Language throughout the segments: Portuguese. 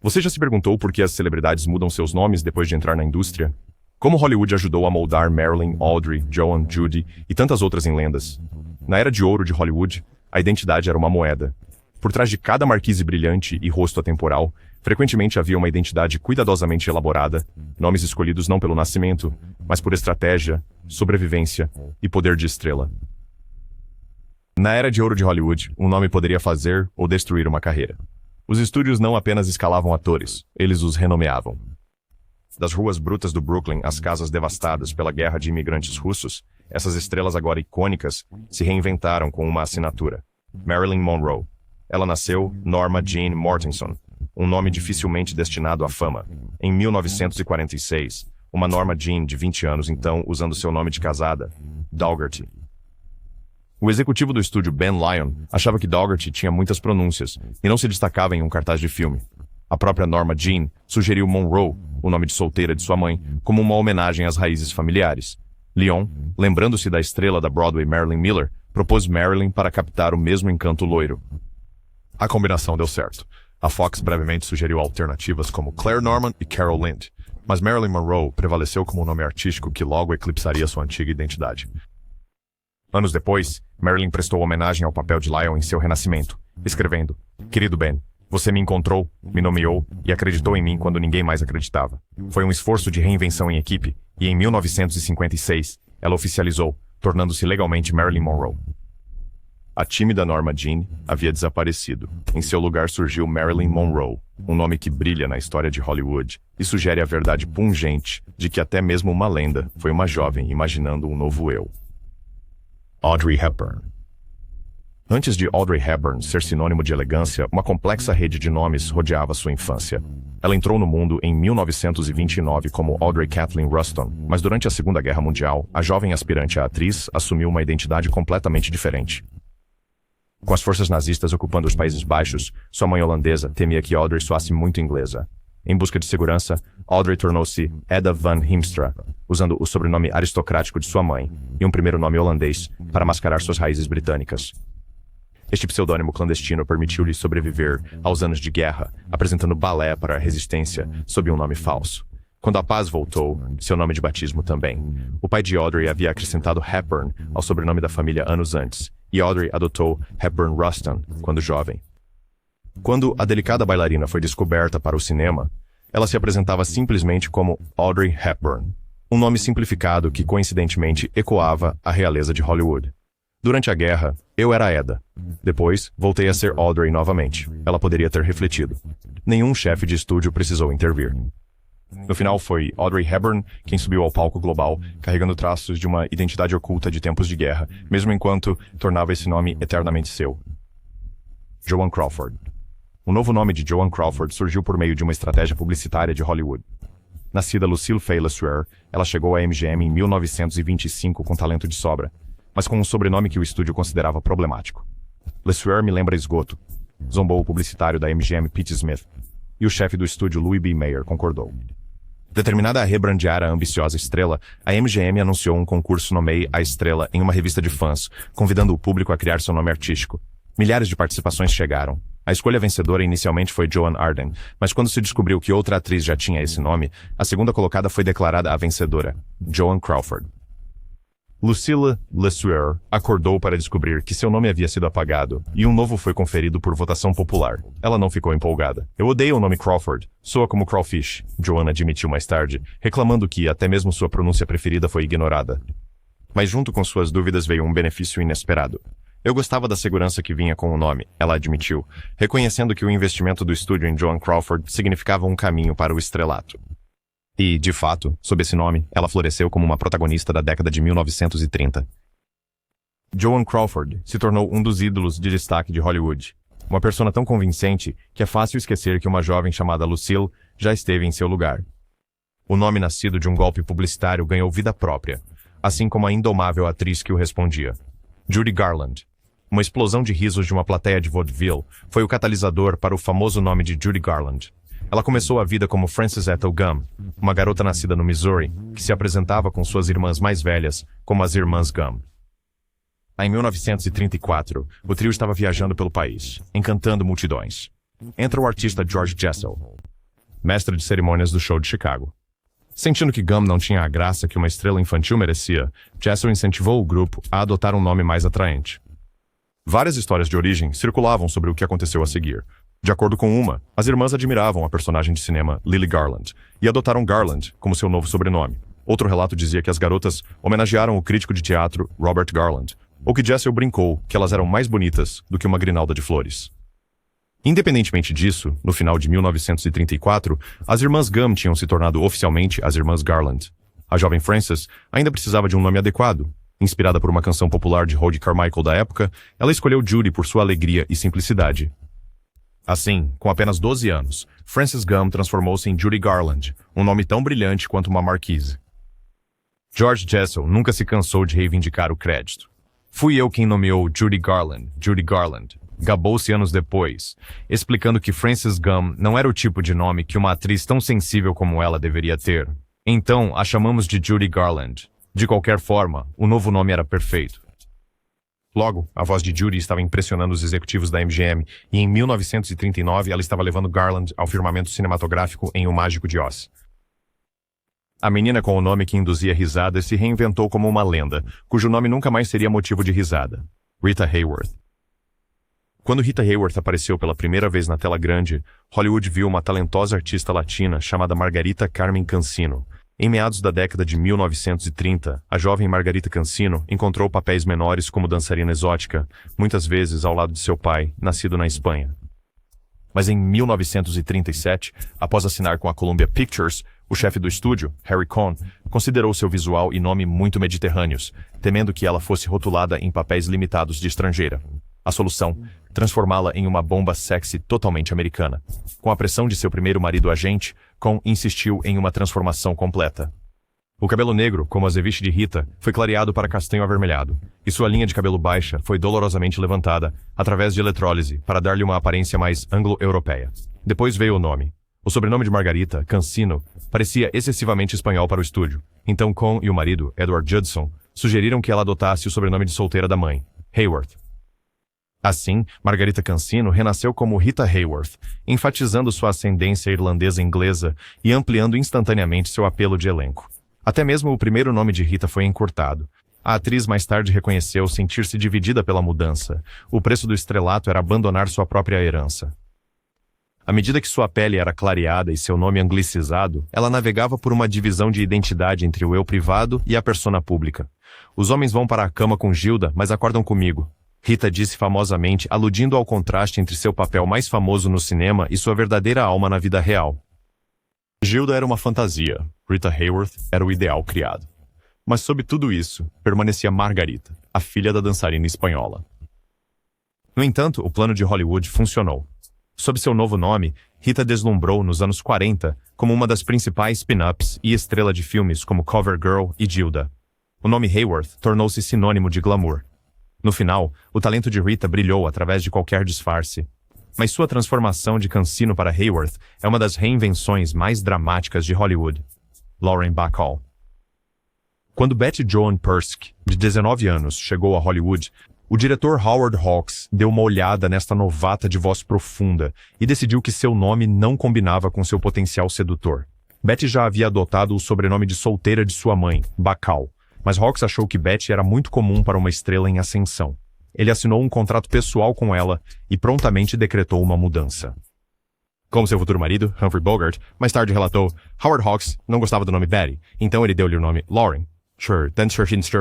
Você já se perguntou por que as celebridades mudam seus nomes depois de entrar na indústria? Como Hollywood ajudou a moldar Marilyn, Audrey, Joan, Judy e tantas outras em lendas? Na era de ouro de Hollywood, a identidade era uma moeda. Por trás de cada marquise brilhante e rosto atemporal, frequentemente havia uma identidade cuidadosamente elaborada, nomes escolhidos não pelo nascimento, mas por estratégia, sobrevivência e poder de estrela. Na era de ouro de Hollywood, um nome poderia fazer ou destruir uma carreira. Os estúdios não apenas escalavam atores, eles os renomeavam. Das ruas brutas do Brooklyn às casas devastadas pela guerra de imigrantes russos, essas estrelas agora icônicas se reinventaram com uma assinatura. Marilyn Monroe. Ela nasceu Norma Jean Mortenson, um nome dificilmente destinado à fama. Em 1946, uma Norma Jean de 20 anos então usando seu nome de casada, Daugherty. O executivo do estúdio Ben Lyon achava que Daugherty tinha muitas pronúncias e não se destacava em um cartaz de filme. A própria Norma Jean sugeriu Monroe, o nome de solteira de sua mãe, como uma homenagem às raízes familiares. Lyon, lembrando-se da estrela da Broadway Marilyn Miller, propôs Marilyn para captar o mesmo encanto loiro. A combinação deu certo. A Fox brevemente sugeriu alternativas como Claire Norman e Carol Lind, mas Marilyn Monroe prevaleceu como um nome artístico que logo eclipsaria sua antiga identidade. Anos depois, Marilyn prestou homenagem ao papel de Lyon em seu renascimento, escrevendo: "Querido Ben, você me encontrou, me nomeou e acreditou em mim quando ninguém mais acreditava. Foi um esforço de reinvenção em equipe e em 1956, ela oficializou, tornando-se legalmente Marilyn Monroe." A tímida Norma Jean havia desaparecido. Em seu lugar surgiu Marilyn Monroe, um nome que brilha na história de Hollywood e sugere a verdade pungente de que até mesmo uma lenda foi uma jovem imaginando um novo eu. Audrey Hepburn. Antes de Audrey Hepburn ser sinônimo de elegância, uma complexa rede de nomes rodeava sua infância. Ela entrou no mundo em 1929 como Audrey Kathleen Ruston, mas durante a Segunda Guerra Mundial, a jovem aspirante à atriz assumiu uma identidade completamente diferente. Com as forças nazistas ocupando os Países Baixos, sua mãe holandesa temia que Audrey soasse muito inglesa. Em busca de segurança, Audrey tornou-se Edda van Hiemstra, usando o sobrenome aristocrático de sua mãe e um primeiro nome holandês para mascarar suas raízes britânicas. Este pseudônimo clandestino permitiu-lhe sobreviver aos anos de guerra, apresentando balé para a resistência sob um nome falso. Quando a paz voltou, seu nome de batismo também. O pai de Audrey havia acrescentado Hepburn ao sobrenome da família anos antes, e Audrey adotou Hepburn Ruston quando jovem. Quando a delicada bailarina foi descoberta para o cinema, ela se apresentava simplesmente como Audrey Hepburn, um nome simplificado que coincidentemente ecoava a realeza de Hollywood. Durante a guerra, eu era Edda. Depois, voltei a ser Audrey novamente. Ela poderia ter refletido. Nenhum chefe de estúdio precisou intervir. No final foi Audrey Hepburn quem subiu ao palco global, carregando traços de uma identidade oculta de tempos de guerra, mesmo enquanto tornava esse nome eternamente seu. Joan Crawford. O novo nome de Joan Crawford surgiu por meio de uma estratégia publicitária de Hollywood. Nascida Lucille Fay LeSueur, ela chegou à MGM em 1925 com talento de sobra, mas com um sobrenome que o estúdio considerava problemático. LeSueur me lembra esgoto, zombou o publicitário da MGM Pete Smith, e o chefe do estúdio Louis B. Mayer concordou. Determinada a rebrandear a ambiciosa estrela, a MGM anunciou um concurso Nomeie a Estrela em uma revista de fãs, convidando o público a criar seu nome artístico. Milhares de participações chegaram. A escolha vencedora inicialmente foi Joan Arden, mas quando se descobriu que outra atriz já tinha esse nome, a segunda colocada foi declarada a vencedora, Joan Crawford. Lucille LeSueur acordou para descobrir que seu nome havia sido apagado, e um novo foi conferido por votação popular. Ela não ficou empolgada. "Eu odeio o nome Crawford. Soa como crawfish", Joan admitiu mais tarde, reclamando que até mesmo sua pronúncia preferida foi ignorada. Mas junto com suas dúvidas veio um benefício inesperado. "Eu gostava da segurança que vinha com o nome", ela admitiu, reconhecendo que o investimento do estúdio em Joan Crawford significava um caminho para o estrelato. E, de fato, sob esse nome, ela floresceu como uma protagonista da década de 1930. Joan Crawford se tornou um dos ídolos de destaque de Hollywood. Uma persona tão convincente que é fácil esquecer que uma jovem chamada Lucille já esteve em seu lugar. O nome nascido de um golpe publicitário ganhou vida própria, assim como a indomável atriz que o respondia. Judy Garland. Uma explosão de risos de uma plateia de vaudeville foi o catalisador para o famoso nome de Judy Garland. Ela começou a vida como Frances Ethel Gum, uma garota nascida no Missouri, que se apresentava com suas irmãs mais velhas como as Irmãs Gum. Em 1934, o trio estava viajando pelo país, encantando multidões. Entra o artista George Jessel. mestre de cerimônias do show de Chicago. Sentindo que Gum não tinha a graça que uma estrela infantil merecia, Jessel incentivou o grupo a adotar um nome mais atraente. Várias histórias de origem circulavam sobre o que aconteceu a seguir. De acordo com uma, as irmãs admiravam a personagem de cinema Lily Garland e adotaram Garland como seu novo sobrenome. Outro relato dizia que as garotas homenagearam o crítico de teatro Robert Garland, ou que Jessel brincou que elas eram mais bonitas do que uma grinalda de flores. Independentemente disso, no final de 1934, as irmãs Gum tinham se tornado oficialmente as irmãs Garland. A jovem Frances ainda precisava de um nome adequado. Inspirada por uma canção popular de Hoagy Carmichael da época, ela escolheu Judy por sua alegria e simplicidade. Assim, com apenas 12 anos, Frances Gum transformou-se em Judy Garland, um nome tão brilhante quanto uma marquise. George Jessel nunca se cansou de reivindicar o crédito. Fui eu quem nomeou Judy Garland, gabou-se anos depois, explicando que Frances Gum não era o tipo de nome que uma atriz tão sensível como ela deveria ter. Então, a chamamos de Judy Garland. De qualquer forma, o novo nome era perfeito. Logo, a voz de Judy estava impressionando os executivos da MGM e em 1939 ela estava levando Garland ao firmamento cinematográfico em O Mágico de Oz. A menina com o nome que induzia risadas se reinventou como uma lenda, cujo nome nunca mais seria motivo de risada. Rita Hayworth. Quando Rita Hayworth apareceu pela primeira vez na tela grande, Hollywood viu uma talentosa artista latina chamada Margarita Carmen Cansino. Em meados da década de 1930, a jovem Margarita Cansino encontrou papéis menores como dançarina exótica, muitas vezes ao lado de seu pai, nascido na Espanha. Mas em 1937, após assinar com a Columbia Pictures, o chefe do estúdio, Harry Cohn, considerou seu visual e nome muito mediterrâneos, temendo que ela fosse rotulada em papéis limitados de estrangeira. A solução, transformá-la em uma bomba sexy totalmente americana. Com a pressão de seu primeiro marido agente, Cohn insistiu em uma transformação completa. O cabelo negro, como a zeviche de Rita, foi clareado para castanho avermelhado, e sua linha de cabelo baixa foi dolorosamente levantada, através de eletrólise, para dar-lhe uma aparência mais anglo-europeia. Depois veio o nome. O sobrenome de Margarita, Cansino, parecia excessivamente espanhol para o estúdio. Então Cohn e o marido, Edward Judson, sugeriram que ela adotasse o sobrenome de solteira da mãe, Hayworth. Assim, Margarita Cansino renasceu como Rita Hayworth, enfatizando sua ascendência irlandesa-inglesa e ampliando instantaneamente seu apelo de elenco. Até mesmo o primeiro nome de Rita foi encurtado. A atriz mais tarde reconheceu sentir-se dividida pela mudança. O preço do estrelato era abandonar sua própria herança. À medida que sua pele era clareada e seu nome anglicizado, ela navegava por uma divisão de identidade entre o eu privado e a persona pública. Os homens vão para a cama com Gilda, mas acordam comigo. Rita disse famosamente, aludindo ao contraste entre seu papel mais famoso no cinema e sua verdadeira alma na vida real. Gilda era uma fantasia, Rita Hayworth era o ideal criado. Mas sob tudo isso, permanecia Margarita, a filha da dançarina espanhola. No entanto, o plano de Hollywood funcionou. Sob seu novo nome, Rita deslumbrou nos anos 40 como uma das principais pin-ups e estrela de filmes como Cover Girl e Gilda. O nome Hayworth tornou-se sinônimo de glamour. No final, o talento de Rita brilhou através de qualquer disfarce. Mas sua transformação de Cansino para Hayworth é uma das reinvenções mais dramáticas de Hollywood. Lauren Bacall. Quando Betty Joan Persk, de 19 anos, chegou a Hollywood, o diretor Howard Hawks deu uma olhada nesta novata de voz profunda e decidiu que seu nome não combinava com seu potencial sedutor. Betty já havia adotado o sobrenome de solteira de sua mãe, Bacall, mas Hawks achou que Betty era muito comum para uma estrela em ascensão. Ele assinou um contrato pessoal com ela e prontamente decretou uma mudança. Como seu futuro marido, Humphrey Bogart, mais tarde relatou, Howard Hawks não gostava do nome Betty, então ele deu-lhe o nome Lauren. Sure, then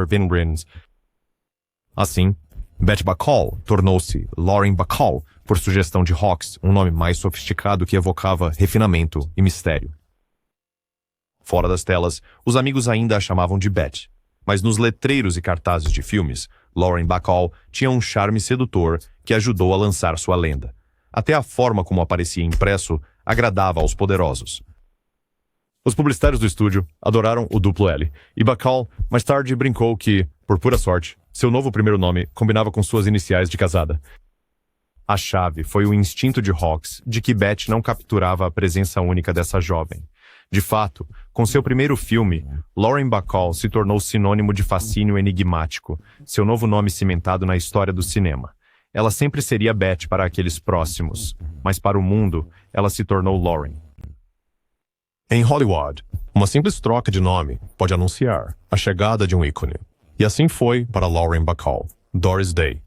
Wingrins. Assim, Betty Bacall tornou-se Lauren Bacall, por sugestão de Hawks, um nome mais sofisticado que evocava refinamento e mistério. Fora das telas, os amigos ainda a chamavam de Betty, mas nos letreiros e cartazes de filmes, Lauren Bacall tinha um charme sedutor que ajudou a lançar sua lenda. Até a forma como aparecia impresso agradava aos poderosos. Os publicitários do estúdio adoraram o duplo L, e Bacall mais tarde brincou que, por pura sorte, seu novo primeiro nome combinava com suas iniciais de casada. A chave foi o instinto de Hawks de que Betty não capturava a presença única dessa jovem. De fato, com seu primeiro filme, Lauren Bacall se tornou sinônimo de fascínio enigmático, seu novo nome cimentado na história do cinema. Ela sempre seria Betty para aqueles próximos, mas para o mundo, ela se tornou Lauren. Em Hollywood, uma simples troca de nome pode anunciar a chegada de um ícone. E assim foi para Lauren Bacall, Doris Day.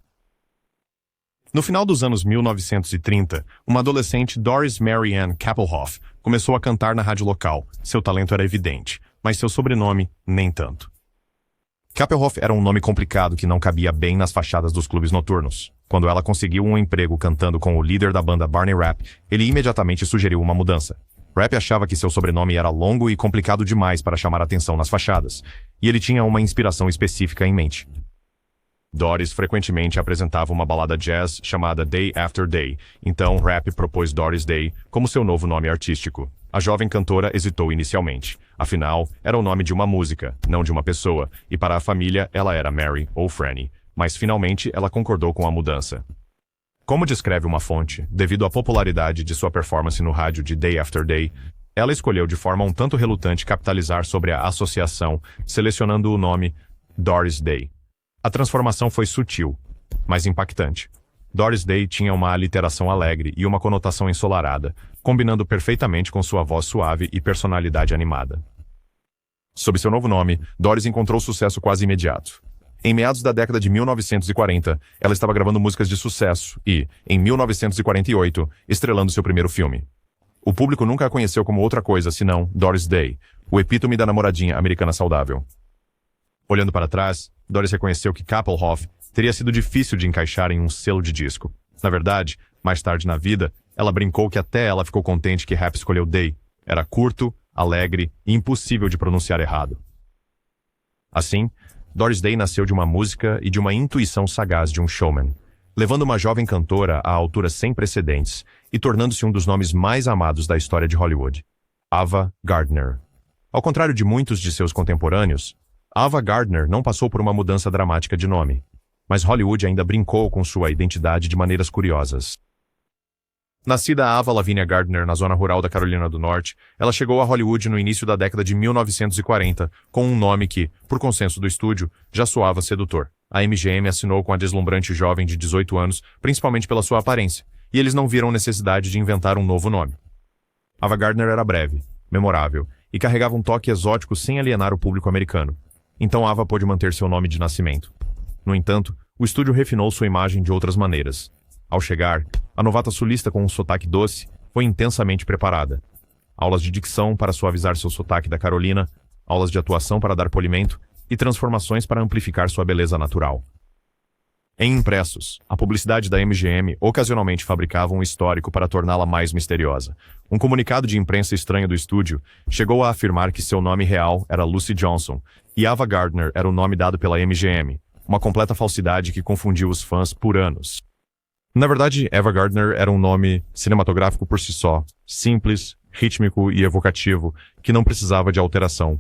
No final dos anos 1930, uma adolescente, Doris Mary Ann Kappelhoff, começou a cantar na rádio local. Seu talento era evidente, mas seu sobrenome nem tanto. Kappelhoff era um nome complicado que não cabia bem nas fachadas dos clubes noturnos. Quando ela conseguiu um emprego cantando com o líder da banda Barney Rapp, ele imediatamente sugeriu uma mudança. Rapp achava que seu sobrenome era longo e complicado demais para chamar atenção nas fachadas, e ele tinha uma inspiração específica em mente. Doris frequentemente apresentava uma balada jazz chamada Day After Day, então Rapp propôs Doris Day como seu novo nome artístico. A jovem cantora hesitou inicialmente. Afinal, era o nome de uma música, não de uma pessoa, e para a família ela era Mary ou Franny, mas finalmente ela concordou com a mudança. Como descreve uma fonte, devido à popularidade de sua performance no rádio de Day After Day, ela escolheu de forma um tanto relutante capitalizar sobre a associação, selecionando o nome Doris Day. A transformação foi sutil, mas impactante. Doris Day tinha uma aliteração alegre e uma conotação ensolarada, combinando perfeitamente com sua voz suave e personalidade animada. Sob seu novo nome, Doris encontrou sucesso quase imediato. Em meados da década de 1940, ela estava gravando músicas de sucesso e, em 1948, estrelando seu primeiro filme. O público nunca a conheceu como outra coisa senão Doris Day, o epítome da namoradinha americana saudável. Olhando para trás, Doris reconheceu que Kappelhoff teria sido difícil de encaixar em um selo de disco. Na verdade, mais tarde na vida, ela brincou que até ela ficou contente que Rapp escolheu Day. Era curto, alegre e impossível de pronunciar errado. Assim, Doris Day nasceu de uma música e de uma intuição sagaz de um showman, levando uma jovem cantora a alturas sem precedentes e tornando-se um dos nomes mais amados da história de Hollywood, Ava Gardner. Ao contrário de muitos de seus contemporâneos, Ava Gardner não passou por uma mudança dramática de nome, mas Hollywood ainda brincou com sua identidade de maneiras curiosas. Nascida Ava Lavinia Gardner na zona rural da Carolina do Norte, ela chegou a Hollywood no início da década de 1940, com um nome que, por consenso do estúdio, já soava sedutor. A MGM assinou com a deslumbrante jovem de 18 anos, principalmente pela sua aparência, e eles não viram necessidade de inventar um novo nome. Ava Gardner era breve, memorável, e carregava um toque exótico sem alienar o público americano. Então Ava pôde manter seu nome de nascimento. No entanto, o estúdio refinou sua imagem de outras maneiras. Ao chegar, a novata sulista com um sotaque doce foi intensamente preparada. Aulas de dicção para suavizar seu sotaque da Carolina, aulas de atuação para dar polimento e transformações para amplificar sua beleza natural. Em impressos, a publicidade da MGM ocasionalmente fabricava um histórico para torná-la mais misteriosa. Um comunicado de imprensa estranho do estúdio chegou a afirmar que seu nome real era Lucy Johnson e Ava Gardner era o nome dado pela MGM, uma completa falsidade que confundiu os fãs por anos. Na verdade, Ava Gardner era um nome cinematográfico por si só, simples, rítmico e evocativo, que não precisava de alteração.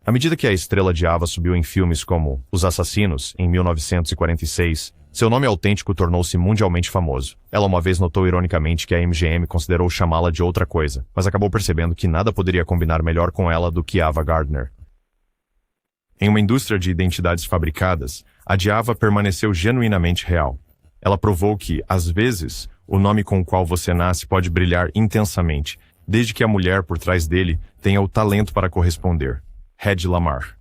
À medida que a estrela de Ava subiu em filmes como Os Assassinos, em 1946, seu nome autêntico tornou-se mundialmente famoso. Ela uma vez notou ironicamente que a MGM considerou chamá-la de outra coisa, mas acabou percebendo que nada poderia combinar melhor com ela do que Ava Gardner. Em uma indústria de identidades fabricadas, a de Ava permaneceu genuinamente real. Ela provou que, às vezes, o nome com o qual você nasce pode brilhar intensamente, desde que a mulher por trás dele tenha o talento para corresponder. Hedy Lamarr.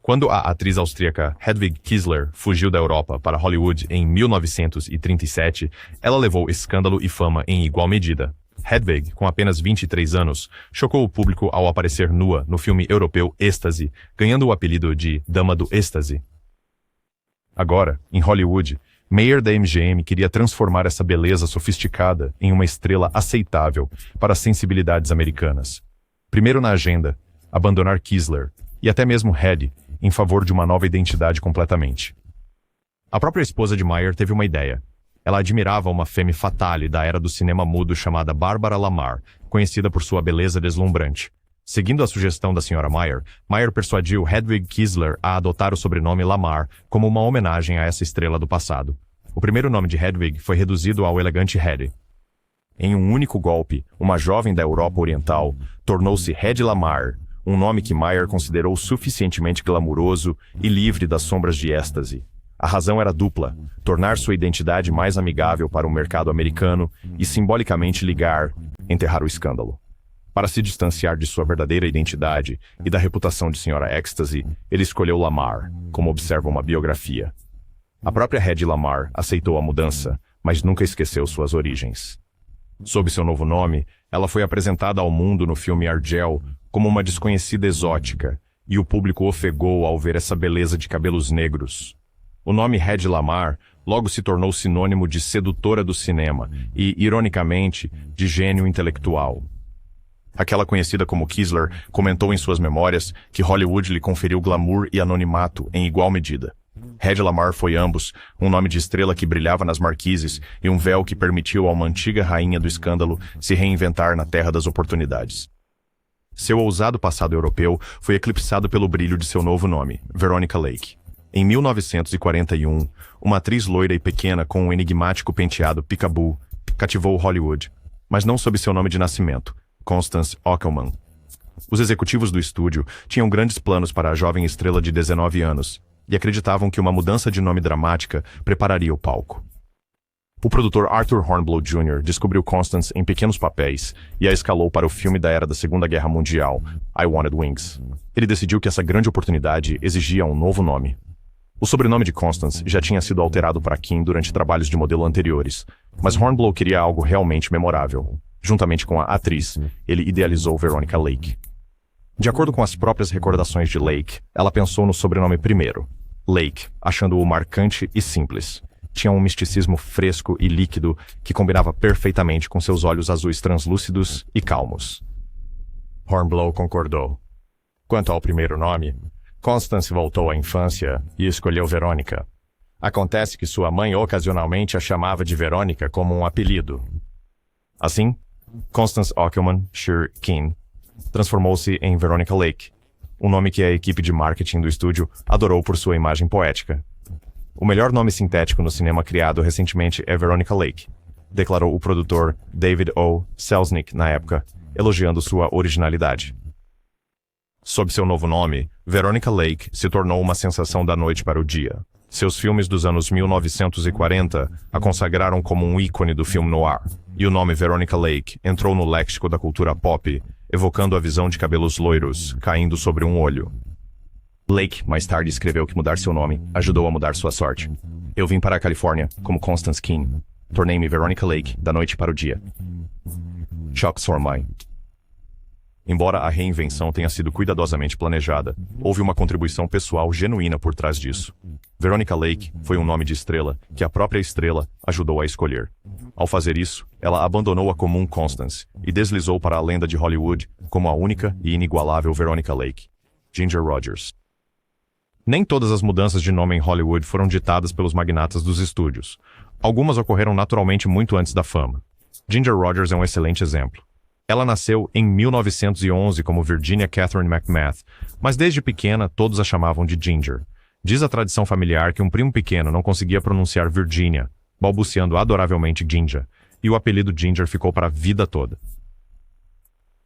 Quando a atriz austríaca Hedwig Kiesler fugiu da Europa para Hollywood em 1937, ela levou escândalo e fama em igual medida. Hedwig, com apenas 23 anos, chocou o público ao aparecer nua no filme europeu Êxtase, ganhando o apelido de Dama do Êxtase. Agora, em Hollywood, Meyer da MGM queria transformar essa beleza sofisticada em uma estrela aceitável para as sensibilidades americanas. Primeiro na agenda, abandonar Kiesler, e até mesmo Hedy, em favor de uma nova identidade completamente. A própria esposa de Meyer teve uma ideia. Ela admirava uma femme fatale da era do cinema mudo chamada Barbara Lamarr, conhecida por sua beleza deslumbrante. Seguindo a sugestão da Sra. Meyer, Meyer persuadiu Hedwig Kiesler a adotar o sobrenome Lamarr como uma homenagem a essa estrela do passado. O primeiro nome de Hedwig foi reduzido ao elegante Hedy. Em um único golpe, uma jovem da Europa Oriental tornou-se Hedy Lamarr, um nome que Meyer considerou suficientemente glamuroso e livre das sombras de êxtase. A razão era dupla: tornar sua identidade mais amigável para o mercado americano e simbolicamente enterrar o escândalo. Para se distanciar de sua verdadeira identidade e da reputação de Sra. Ecstasy, ele escolheu Lamar, como observa uma biografia. A própria Hedy Lamar aceitou a mudança, mas nunca esqueceu suas origens. Sob seu novo nome, ela foi apresentada ao mundo no filme Argel como uma desconhecida exótica, e o público ofegou ao ver essa beleza de cabelos negros. O nome Hedy Lamar logo se tornou sinônimo de sedutora do cinema e, ironicamente, de gênio intelectual. Aquela conhecida como Kisler comentou em suas memórias que Hollywood lhe conferiu glamour e anonimato em igual medida. Hedy Lamar foi ambos, um nome de estrela que brilhava nas marquises e um véu que permitiu a uma antiga rainha do escândalo se reinventar na terra das oportunidades. Seu ousado passado europeu foi eclipsado pelo brilho de seu novo nome, Veronica Lake. Em 1941, uma atriz loira e pequena com um enigmático penteado peekaboo cativou Hollywood, mas não sob seu nome de nascimento, Constance Ockelman. Os executivos do estúdio tinham grandes planos para a jovem estrela de 19 anos e acreditavam que uma mudança de nome dramática prepararia o palco. O produtor Arthur Hornblow Jr. descobriu Constance em pequenos papéis e a escalou para o filme da era da Segunda Guerra Mundial, I Wanted Wings. Ele decidiu que essa grande oportunidade exigia um novo nome. O sobrenome de Constance já tinha sido alterado para Kim durante trabalhos de modelo anteriores, mas Hornblow queria algo realmente memorável. Juntamente com a atriz, ele idealizou Veronica Lake. De acordo com as próprias recordações de Lake, ela pensou no sobrenome primeiro, Lake, achando-o marcante e simples. Tinha um misticismo fresco e líquido que combinava perfeitamente com seus olhos azuis translúcidos e calmos. Hornblow concordou. Quanto ao primeiro nome, Constance voltou à infância e escolheu Veronica. Acontece que sua mãe ocasionalmente a chamava de Veronica como um apelido. Assim, Constance Ockelman Sher Keane transformou-se em Veronica Lake, um nome que a equipe de marketing do estúdio adorou por sua imagem poética. O melhor nome sintético no cinema criado recentemente é Veronica Lake, declarou o produtor David O. Selznick na época, elogiando sua originalidade. Sob seu novo nome, Veronica Lake se tornou uma sensação da noite para o dia. Seus filmes dos anos 1940 a consagraram como um ícone do filme noir, e o nome Veronica Lake entrou no léxico da cultura pop, evocando a visão de cabelos loiros caindo sobre um olho. Lake mais tarde escreveu que mudar seu nome ajudou a mudar sua sorte. Eu vim para a Califórnia como Constance Keane. Tornei-me Veronica Lake da noite para o dia. Chuck Sormai. Embora a reinvenção tenha sido cuidadosamente planejada, houve uma contribuição pessoal genuína por trás disso. Veronica Lake foi um nome de estrela que a própria estrela ajudou a escolher. Ao fazer isso, ela abandonou a comum Constance e deslizou para a lenda de Hollywood como a única e inigualável Veronica Lake, Ginger Rogers. Nem todas as mudanças de nome em Hollywood foram ditadas pelos magnatas dos estúdios. Algumas ocorreram naturalmente muito antes da fama. Ginger Rogers é um excelente exemplo. Ela nasceu em 1911 como Virginia Catherine McMath, mas desde pequena todos a chamavam de Ginger. Diz a tradição familiar que um primo pequeno não conseguia pronunciar Virginia, balbuciando adoravelmente Ginger, e o apelido Ginger ficou para a vida toda.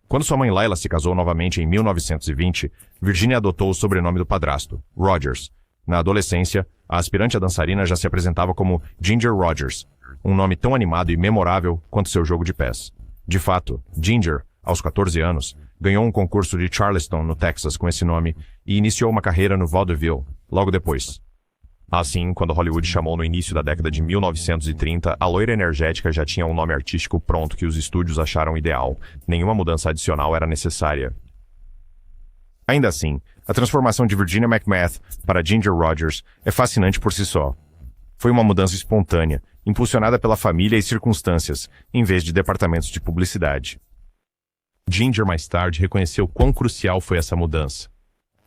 Quando sua mãe Laila se casou novamente em 1920, Virginia adotou o sobrenome do padrasto, Rogers. Na adolescência, a aspirante a dançarina já se apresentava como Ginger Rogers, um nome tão animado e memorável quanto seu jogo de pés. De fato, Ginger, aos 14 anos, ganhou um concurso de Charleston, no Texas, com esse nome e iniciou uma carreira no vaudeville, logo depois. Assim, quando Hollywood chamou no início da década de 1930, a loira energética já tinha um nome artístico pronto que os estúdios acharam ideal. Nenhuma mudança adicional era necessária. Ainda assim, a transformação de Virginia McMath para Ginger Rogers é fascinante por si só. Foi uma mudança espontânea, impulsionada pela família e circunstâncias, em vez de departamentos de publicidade. Ginger mais tarde reconheceu quão crucial foi essa mudança.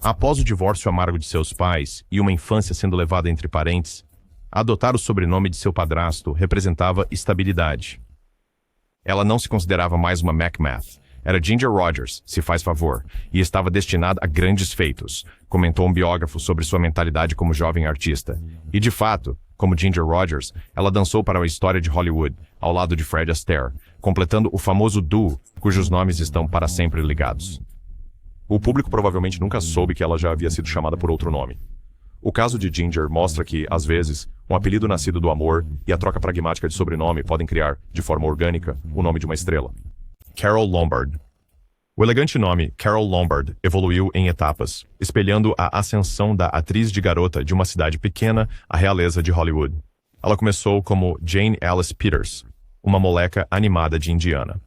Após o divórcio amargo de seus pais e uma infância sendo levada entre parentes, adotar o sobrenome de seu padrasto representava estabilidade. Ela não se considerava mais uma McMath. Era Ginger Rogers, se faz favor, e estava destinada a grandes feitos, comentou um biógrafo sobre sua mentalidade como jovem artista. E de fato, como Ginger Rogers, ela dançou para a história de Hollywood, ao lado de Fred Astaire, completando o famoso duo, cujos nomes estão para sempre ligados. O público provavelmente nunca soube que ela já havia sido chamada por outro nome. O caso de Ginger mostra que, às vezes, um apelido nascido do amor e a troca pragmática de sobrenome podem criar, de forma orgânica, o nome de uma estrela. Carol Lombard. O elegante nome Carole Lombard evoluiu em etapas, espelhando a ascensão da atriz de garota de uma cidade pequena à realeza de Hollywood. Ela começou como Jane Alice Peters, uma moleca animada de Indiana.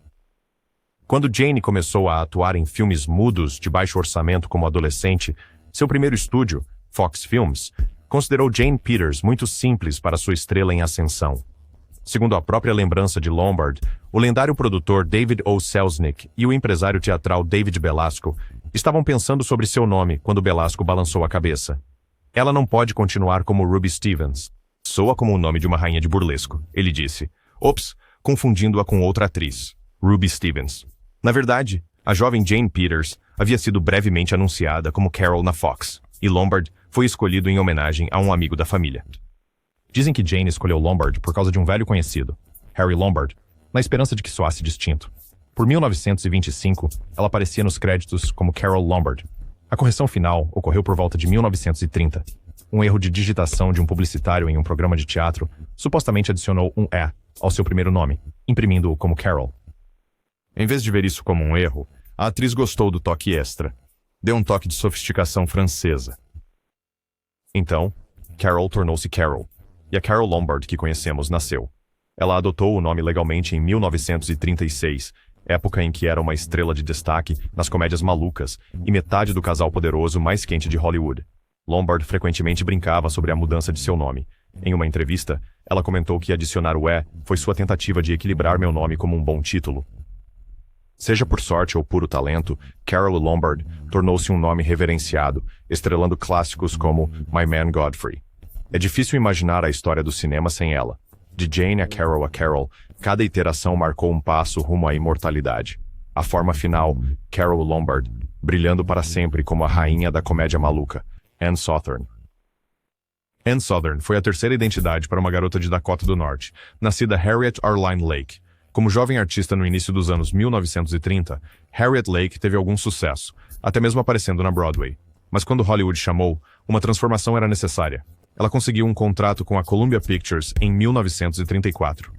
Quando Jane começou a atuar em filmes mudos de baixo orçamento como adolescente, seu primeiro estúdio, Fox Films, considerou Jane Peters muito simples para sua estrela em ascensão. Segundo a própria lembrança de Lombard, o lendário produtor David O. Selznick e o empresário teatral David Belasco estavam pensando sobre seu nome quando Belasco balançou a cabeça. Ela não pode continuar como Ruby Stevens. Soa como o nome de uma rainha de burlesco, ele disse. Ops, confundindo-a com outra atriz, Ruby Stevens. Na verdade, a jovem Jane Peters havia sido brevemente anunciada como Carole na Fox, e Lombard foi escolhido em homenagem a um amigo da família. Dizem que Jane escolheu Lombard por causa de um velho conhecido, Harry Lombard, na esperança de que soasse distinto. Por 1925, ela aparecia nos créditos como Carole Lombard. A correção final ocorreu por volta de 1930. Um erro de digitação de um publicitário em um programa de teatro supostamente adicionou um E ao seu primeiro nome, imprimindo-o como Carole. Em vez de ver isso como um erro, a atriz gostou do toque extra. Deu um toque de sofisticação francesa. Então, Carole tornou-se Carole, e a Carole Lombard que conhecemos nasceu. Ela adotou o nome legalmente em 1936, época em que era uma estrela de destaque nas comédias malucas e metade do casal poderoso mais quente de Hollywood. Lombard frequentemente brincava sobre a mudança de seu nome. Em uma entrevista, ela comentou que adicionar o E foi sua tentativa de equilibrar meu nome como um bom título. Seja por sorte ou puro talento, Carole Lombard tornou-se um nome reverenciado, estrelando clássicos como My Man Godfrey. É difícil imaginar a história do cinema sem ela. De Jane a Carole, cada iteração marcou um passo rumo à imortalidade. A forma final, Carole Lombard, brilhando para sempre como a rainha da comédia maluca, Ann Sothern. Ann Sothern foi a terceira identidade para uma garota de Dakota do Norte, nascida Harriet Arline Lake. Como jovem artista no início dos anos 1930, Harriet Lake teve algum sucesso, até mesmo aparecendo na Broadway. Mas quando Hollywood chamou, uma transformação era necessária. Ela conseguiu um contrato com a Columbia Pictures em 1934.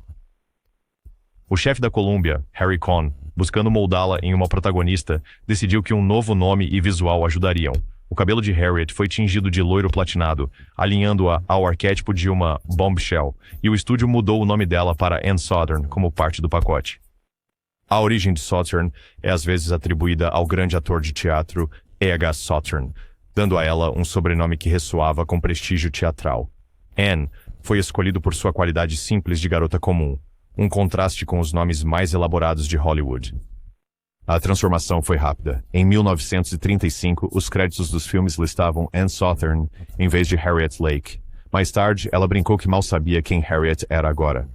O chefe da Columbia, Harry Cohn, buscando moldá-la em uma protagonista, decidiu que um novo nome e visual ajudariam. O cabelo de Harriet foi tingido de loiro platinado, alinhando-a ao arquétipo de uma bombshell, e o estúdio mudou o nome dela para Ann Sothern como parte do pacote. A origem de Sothern é às vezes atribuída ao grande ator de teatro E.H. Sothern, dando a ela um sobrenome que ressoava com prestígio teatral. Anne foi escolhido por sua qualidade simples de garota comum, um contraste com os nomes mais elaborados de Hollywood. A transformação foi rápida. Em 1935, os créditos dos filmes listavam Ann Sothern em vez de Harriet Lake. Mais tarde, ela brincou que mal sabia quem Harriet era agora.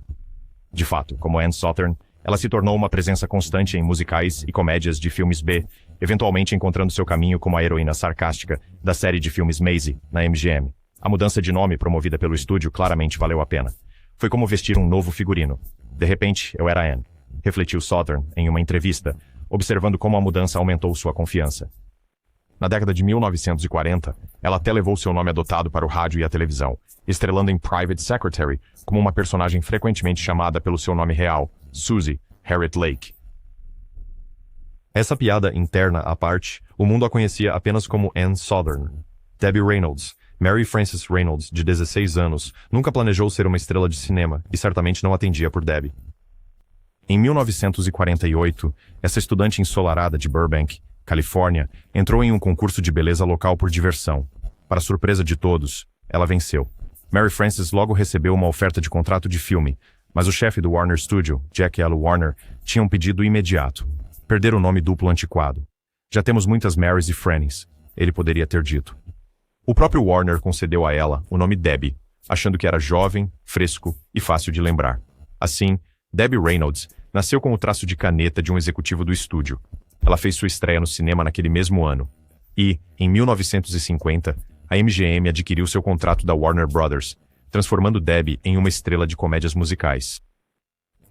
De fato, como Ann Sothern, ela se tornou uma presença constante em musicais e comédias de filmes B, eventualmente encontrando seu caminho como a heroína sarcástica da série de filmes Maisie, na MGM. A mudança de nome promovida pelo estúdio claramente valeu a pena. Foi como vestir um novo figurino. De repente, eu era Ann, refletiu Sothern em uma entrevista, observando como a mudança aumentou sua confiança. Na década de 1940, ela até levou seu nome adotado para o rádio e a televisão, estrelando em Private Secretary como uma personagem frequentemente chamada pelo seu nome real, Susie Harriet Lake. Essa piada interna à parte, o mundo a conhecia apenas como Ann Sothern. Debbie Reynolds, Mary Frances Reynolds, de 16 anos, nunca planejou ser uma estrela de cinema e certamente não atendia por Debbie. Em 1948, essa estudante ensolarada de Burbank, Califórnia, entrou em um concurso de beleza local por diversão. Para surpresa de todos, ela venceu. Mary Frances logo recebeu uma oferta de contrato de filme, mas o chefe do Warner Studio, Jack L. Warner, tinha um pedido imediato: perder o nome duplo antiquado. Já temos muitas Marys e Frannies, ele poderia ter dito. O próprio Warner concedeu a ela o nome Debbie, achando que era jovem, fresco e fácil de lembrar. Assim, Debbie Reynolds nasceu com o traço de caneta de um executivo do estúdio. Ela fez sua estreia no cinema naquele mesmo ano. E, em 1950, a MGM adquiriu seu contrato da Warner Brothers, transformando Debbie em uma estrela de comédias musicais.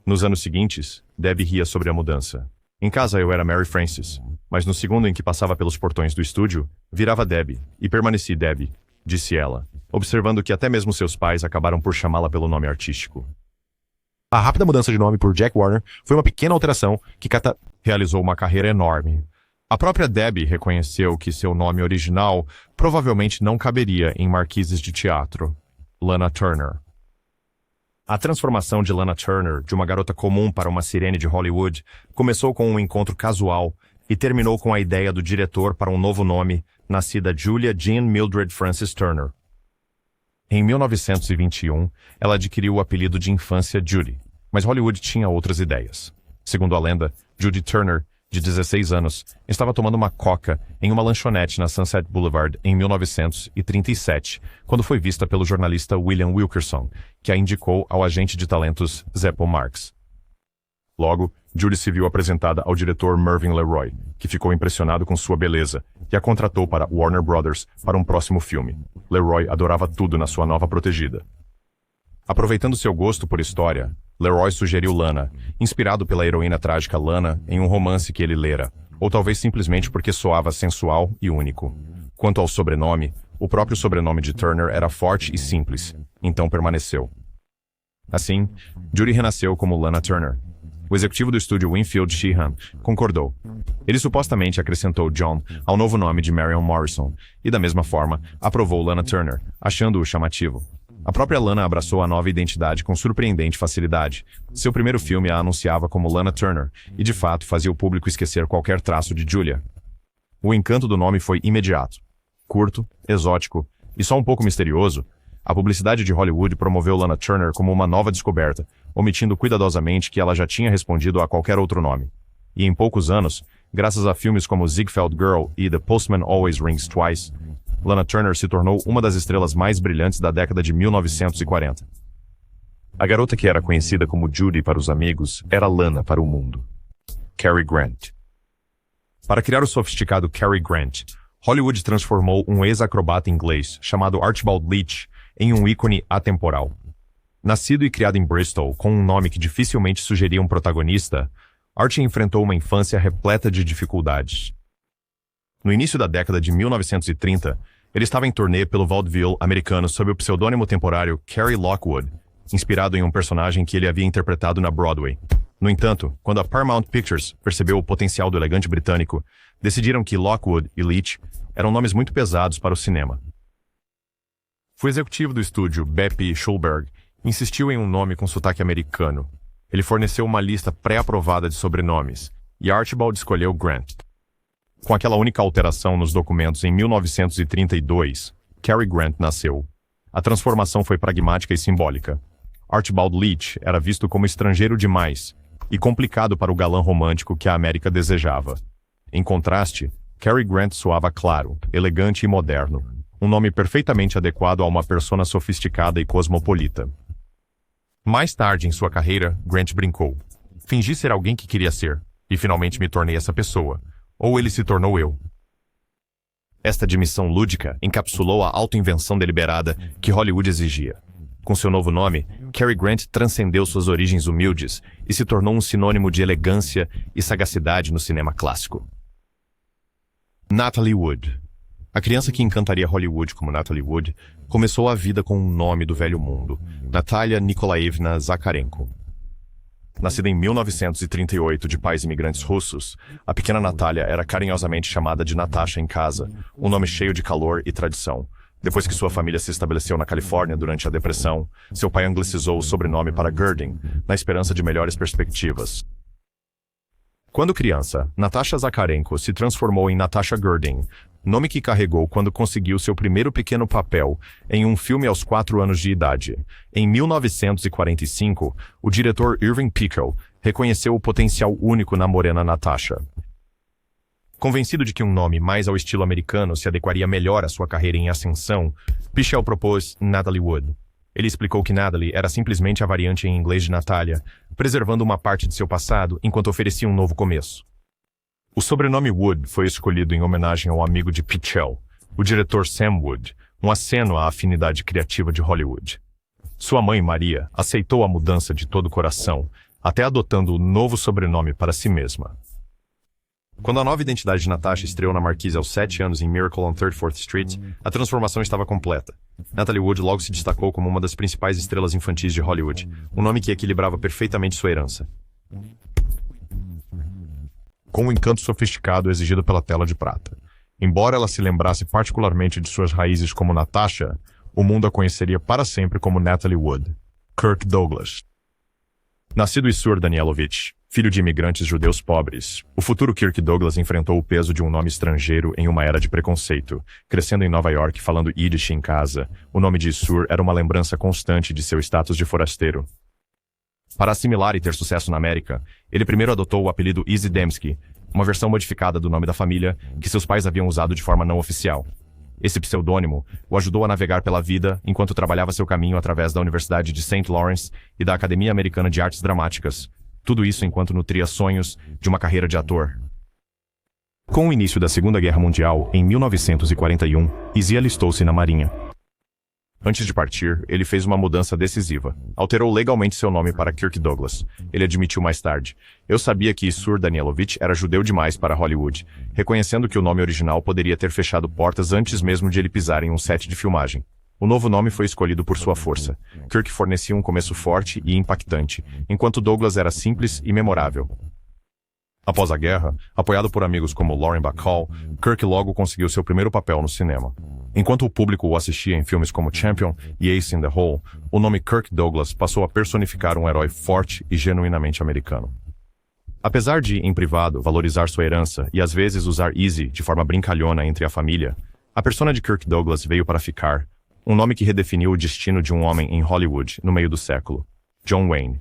Nos anos seguintes, Debbie ria sobre a mudança. Em casa eu era Mary Frances, mas no segundo em que passava pelos portões do estúdio, virava Debbie, e permaneci Debbie, disse ela, observando que até mesmo seus pais acabaram por chamá-la pelo nome artístico. A rápida mudança de nome por Jack Warner foi uma pequena alteração que realizou uma carreira enorme. A própria Debbie reconheceu que seu nome original provavelmente não caberia em marquises de teatro. Lana Turner. A transformação de Lana Turner, de uma garota comum para uma sirene de Hollywood, começou com um encontro casual e terminou com a ideia do diretor para um novo nome, nascida Julia Jean Mildred Frances Turner. Em 1921, ela adquiriu o apelido de infância Judy, mas Hollywood tinha outras ideias. Segundo a lenda, Judy Turner, de 16 anos, estava tomando uma coca em uma lanchonete na Sunset Boulevard em 1937, quando foi vista pelo jornalista William Wilkerson, que a indicou ao agente de talentos Zeppo Marx. Logo, Judy se viu apresentada ao diretor Mervyn LeRoy, que ficou impressionado com sua beleza e a contratou para Warner Brothers para um próximo filme. LeRoy adorava tudo na sua nova protegida. Aproveitando seu gosto por história, LeRoy sugeriu Lana, inspirado pela heroína trágica Lana em um romance que ele lera, ou talvez simplesmente porque soava sensual e único. Quanto ao sobrenome, o próprio sobrenome de Turner era forte e simples, então permaneceu. Assim, Judy renasceu como Lana Turner. O executivo do estúdio Winfield Sheehan concordou. Ele supostamente acrescentou John ao novo nome de Marion Morrison e, da mesma forma, aprovou Lana Turner, achando-o chamativo. A própria Lana abraçou a nova identidade com surpreendente facilidade. Seu primeiro filme a anunciava como Lana Turner e, de fato, fazia o público esquecer qualquer traço de Julia. O encanto do nome foi imediato. Curto, exótico e só um pouco misterioso, a publicidade de Hollywood promoveu Lana Turner como uma nova descoberta, omitindo cuidadosamente que ela já tinha respondido a qualquer outro nome. E em poucos anos, graças a filmes como Ziegfeld Girl e The Postman Always Rings Twice, Lana Turner se tornou uma das estrelas mais brilhantes da década de 1940. A garota que era conhecida como Judy para os amigos era Lana para o mundo. Cary Grant. Para criar o sofisticado Cary Grant, Hollywood transformou um ex-acrobata inglês chamado Archibald Leach em um ícone atemporal. Nascido e criado em Bristol com um nome que dificilmente sugeria um protagonista, Archie enfrentou uma infância repleta de dificuldades. No início da década de 1930, ele estava em turnê pelo vaudeville americano sob o pseudônimo temporário Carey Lockwood, inspirado em um personagem que ele havia interpretado na Broadway. No entanto, quando a Paramount Pictures percebeu o potencial do elegante britânico, decidiram que Lockwood e Leach eram nomes muito pesados para o cinema. O executivo do estúdio, Beppe Schulberg, insistiu em um nome com sotaque americano. Ele forneceu uma lista pré-aprovada de sobrenomes, e Archibald escolheu Grant. Com aquela única alteração nos documentos em 1932, Cary Grant nasceu. A transformação foi pragmática e simbólica. Archibald Leach era visto como estrangeiro demais e complicado para o galã romântico que a América desejava. Em contraste, Cary Grant soava claro, elegante e moderno, um nome perfeitamente adequado a uma persona sofisticada e cosmopolita. Mais tarde em sua carreira, Grant brincou. Fingi ser alguém que queria ser, e finalmente me tornei essa pessoa. Ou ele se tornou eu. Esta admissão lúdica encapsulou a autoinvenção deliberada que Hollywood exigia. Com seu novo nome, Cary Grant transcendeu suas origens humildes e se tornou um sinônimo de elegância e sagacidade no cinema clássico. Natalie Wood. A criança que encantaria Hollywood como Natalie Wood começou a vida com um nome do velho mundo, Natalia Nikolaevna Zakharenko. Nascida em 1938 de pais imigrantes russos, a pequena Natália era carinhosamente chamada de Natasha em casa, um nome cheio de calor e tradição. Depois que sua família se estabeleceu na Califórnia durante a Depressão, seu pai anglicizou o sobrenome para Gurding, na esperança de melhores perspectivas. Quando criança, Natasha Zakharenko se transformou em Natasha Gurding, nome que carregou quando conseguiu seu primeiro pequeno papel em um filme aos 4 anos de idade. Em 1945, o diretor Irving Pichel reconheceu o potencial único na morena Natasha. Convencido de que um nome mais ao estilo americano se adequaria melhor à sua carreira em ascensão, Pichel propôs Natalie Wood. Ele explicou que Natalie era simplesmente a variante em inglês de Natália, preservando uma parte de seu passado enquanto oferecia um novo começo. O sobrenome Wood foi escolhido em homenagem ao amigo de Pichel, o diretor Sam Wood, um aceno à afinidade criativa de Hollywood. Sua mãe, Maria, aceitou a mudança de todo o coração, até adotando o novo sobrenome para si mesma. Quando a nova identidade de Natasha estreou na Marquise aos 7 anos em Miracle on 34th Street, a transformação estava completa. Natalie Wood logo se destacou como uma das principais estrelas infantis de Hollywood, um nome que equilibrava perfeitamente sua herança. com o encanto sofisticado exigido pela tela de prata. Embora ela se lembrasse particularmente de suas raízes como Natasha, o mundo a conheceria para sempre como Natalie Wood. Kirk Douglas. Nascido Isur Danielovich, filho de imigrantes judeus pobres, o futuro Kirk Douglas enfrentou o peso de um nome estrangeiro em uma era de preconceito. Crescendo em Nova York falando Yiddish em casa, o nome de Isur era uma lembrança constante de seu status de forasteiro. Para assimilar e ter sucesso na América, ele primeiro adotou o apelido Izzy Dembski, uma versão modificada do nome da família que seus pais haviam usado de forma não oficial. Esse pseudônimo o ajudou a navegar pela vida enquanto trabalhava seu caminho através da Universidade de St. Lawrence e da Academia Americana de Artes Dramáticas. Tudo isso enquanto nutria sonhos de uma carreira de ator. Com o início da Segunda Guerra Mundial, em 1941, Izzy alistou-se na Marinha. Antes de partir, ele fez uma mudança decisiva. Alterou legalmente seu nome para Kirk Douglas. Ele admitiu mais tarde: "Eu sabia que Isur Danielovich era judeu demais para Hollywood", reconhecendo que o nome original poderia ter fechado portas antes mesmo de ele pisar em um set de filmagem. O novo nome foi escolhido por sua força. Kirk fornecia um começo forte e impactante, enquanto Douglas era simples e memorável. Após a guerra, apoiado por amigos como Lauren Bacall, Kirk logo conseguiu seu primeiro papel no cinema. Enquanto o público o assistia em filmes como Champion e Ace in the Hole, o nome Kirk Douglas passou a personificar um herói forte e genuinamente americano. Apesar de, em privado, valorizar sua herança e às vezes usar Izzy de forma brincalhona entre a família, a persona de Kirk Douglas veio para ficar, um nome que redefiniu o destino de um homem em Hollywood no meio do século: John Wayne.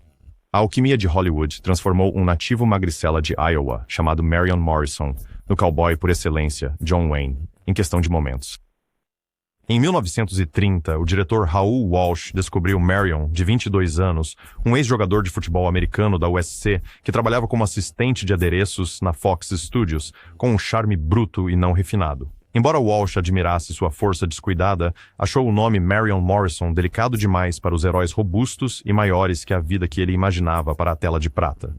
A alquimia de Hollywood transformou um nativo magricela de Iowa, chamado Marion Morrison, no cowboy por excelência, John Wayne, em questão de momentos. Em 1930, o diretor Raoul Walsh descobriu Marion, de 22 anos, um ex-jogador de futebol americano da USC que trabalhava como assistente de adereços na Fox Studios, com um charme bruto e não refinado. Embora Walsh admirasse sua força descuidada, achou o nome Marion Morrison delicado demais para os heróis robustos e maiores que a vida que ele imaginava para a tela de prata.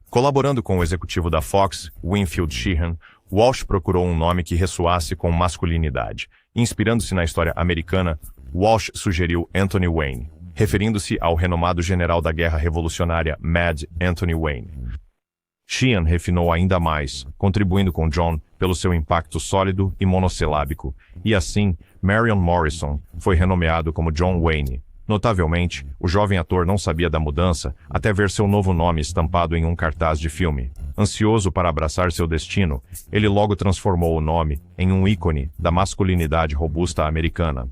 Colaborando com o executivo da Fox, Winfield Sheehan, Walsh procurou um nome que ressoasse com masculinidade. Inspirando-se na história americana, Walsh sugeriu Anthony Wayne, referindo-se ao renomado general da Guerra Revolucionária Mad Anthony Wayne. Sheehan refinou ainda mais, contribuindo com John pelo seu impacto sólido e monossilábico, e assim, Marion Morrison foi renomeado como John Wayne. Notavelmente, o jovem ator não sabia da mudança até ver seu novo nome estampado em um cartaz de filme. Ansioso para abraçar seu destino, ele logo transformou o nome em um ícone da masculinidade robusta americana.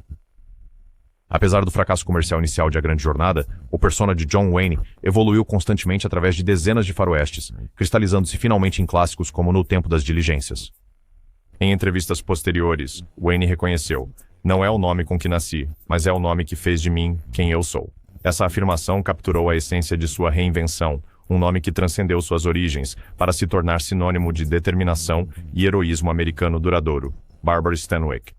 Apesar do fracasso comercial inicial de A Grande Jornada, o persona de John Wayne evoluiu constantemente através de dezenas de faroestes, cristalizando-se finalmente em clássicos como No Tempo das Diligências. Em entrevistas posteriores, Wayne reconheceu: "Não é o nome com que nasci, mas é o nome que fez de mim quem eu sou." Essa afirmação capturou a essência de sua reinvenção, um nome que transcendeu suas origens para se tornar sinônimo de determinação e heroísmo americano duradouro: Barbara Stanwyck.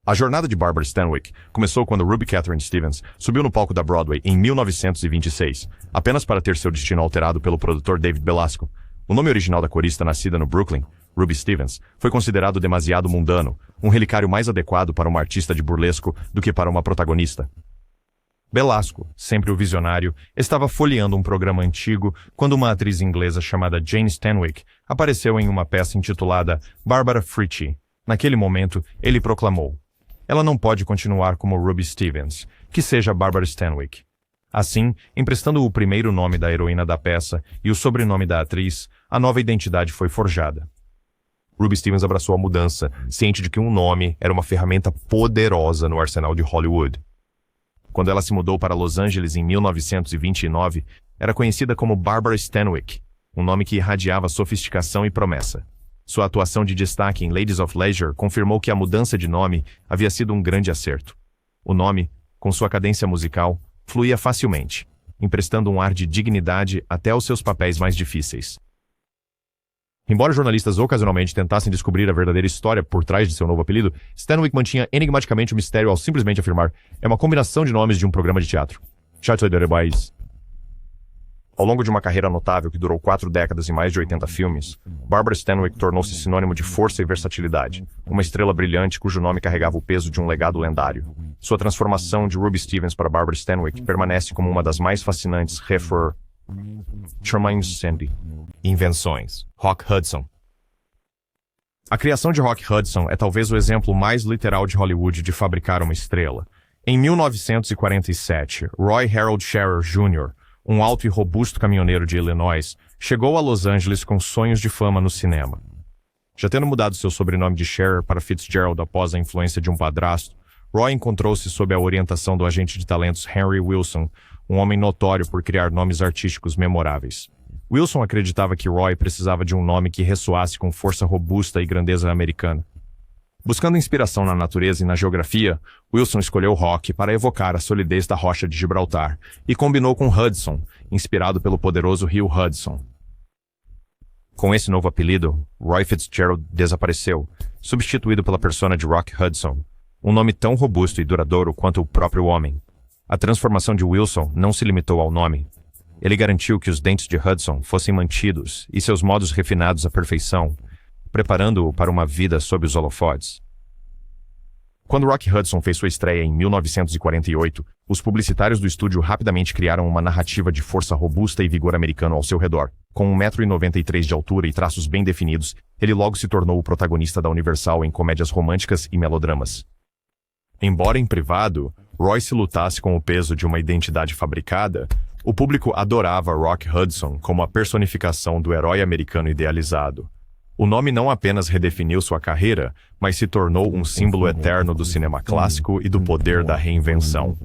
A jornada de Barbara Stanwyck começou quando Ruby Catherine Stevens subiu no palco da Broadway em 1926, apenas para ter seu destino alterado pelo produtor David Belasco. O nome original da corista nascida no Brooklyn, Ruby Stevens, foi considerado demasiado mundano, um relicário mais adequado para uma artista de burlesco do que para uma protagonista. Belasco, sempre o visionário, estava folheando um programa antigo quando uma atriz inglesa chamada Jane Stanwyck apareceu em uma peça intitulada Barbara Frietchie. Naquele momento, ele proclamou: "Ela não pode continuar como Ruby Stevens, que seja Barbara Stanwyck." Assim, emprestando o primeiro nome da heroína da peça e o sobrenome da atriz, a nova identidade foi forjada. Ruby Stevens abraçou a mudança, ciente de que um nome era uma ferramenta poderosa no arsenal de Hollywood. Quando ela se mudou para Los Angeles em 1929, era conhecida como Barbara Stanwyck, um nome que irradiava sofisticação e promessa. Sua atuação de destaque em Ladies of Leisure confirmou que a mudança de nome havia sido um grande acerto. O nome, com sua cadência musical, fluía facilmente, emprestando um ar de dignidade até aos seus papéis mais difíceis. Embora jornalistas ocasionalmente tentassem descobrir a verdadeira história por trás de seu novo apelido, Stanwyck mantinha enigmaticamente o mistério ao simplesmente afirmar: "É uma combinação de nomes de um programa de teatro." Ao longo de uma carreira notável que durou 4 décadas e mais de 80 filmes, Barbara Stanwyck tornou-se sinônimo de força e versatilidade, uma estrela brilhante cujo nome carregava o peso de um legado lendário. Sua transformação de Ruby Stevens para Barbara Stanwyck permanece como uma das mais fascinantes Tremaine Sandy. Invenções. Rock Hudson. A criação de Rock Hudson é talvez o exemplo mais literal de Hollywood de fabricar uma estrela. Em 1947, Roy Harold Scherer Jr., um alto e robusto caminhoneiro de Illinois, chegou a Los Angeles com sonhos de fama no cinema. Já tendo mudado seu sobrenome de Scherer para Fitzgerald após a influência de um padrasto, Roy encontrou-se sob a orientação do agente de talentos Henry Wilson, um homem notório por criar nomes artísticos memoráveis. Wilson acreditava que Roy precisava de um nome que ressoasse com força robusta e grandeza americana. Buscando inspiração na natureza e na geografia, Wilson escolheu Rock para evocar a solidez da rocha de Gibraltar e combinou com Hudson, inspirado pelo poderoso rio Hudson. Com esse novo apelido, Roy Fitzgerald desapareceu, substituído pela persona de Rock Hudson, um nome tão robusto e duradouro quanto o próprio homem. A transformação de Wilson não se limitou ao nome. Ele garantiu que os dentes de Hudson fossem mantidos e seus modos refinados à perfeição, preparando-o para uma vida sob os holofotes. Quando Rock Hudson fez sua estreia em 1948, os publicitários do estúdio rapidamente criaram uma narrativa de força robusta e vigor americano ao seu redor. Com 1,93 m de altura e traços bem definidos, ele logo se tornou o protagonista da Universal em comédias românticas e melodramas. Embora em privado, Roy se lutasse com o peso de uma identidade fabricada, o público adorava Rock Hudson como a personificação do herói americano idealizado. O nome não apenas redefiniu sua carreira, mas se tornou um símbolo eterno do cinema clássico e do poder da reinvenção.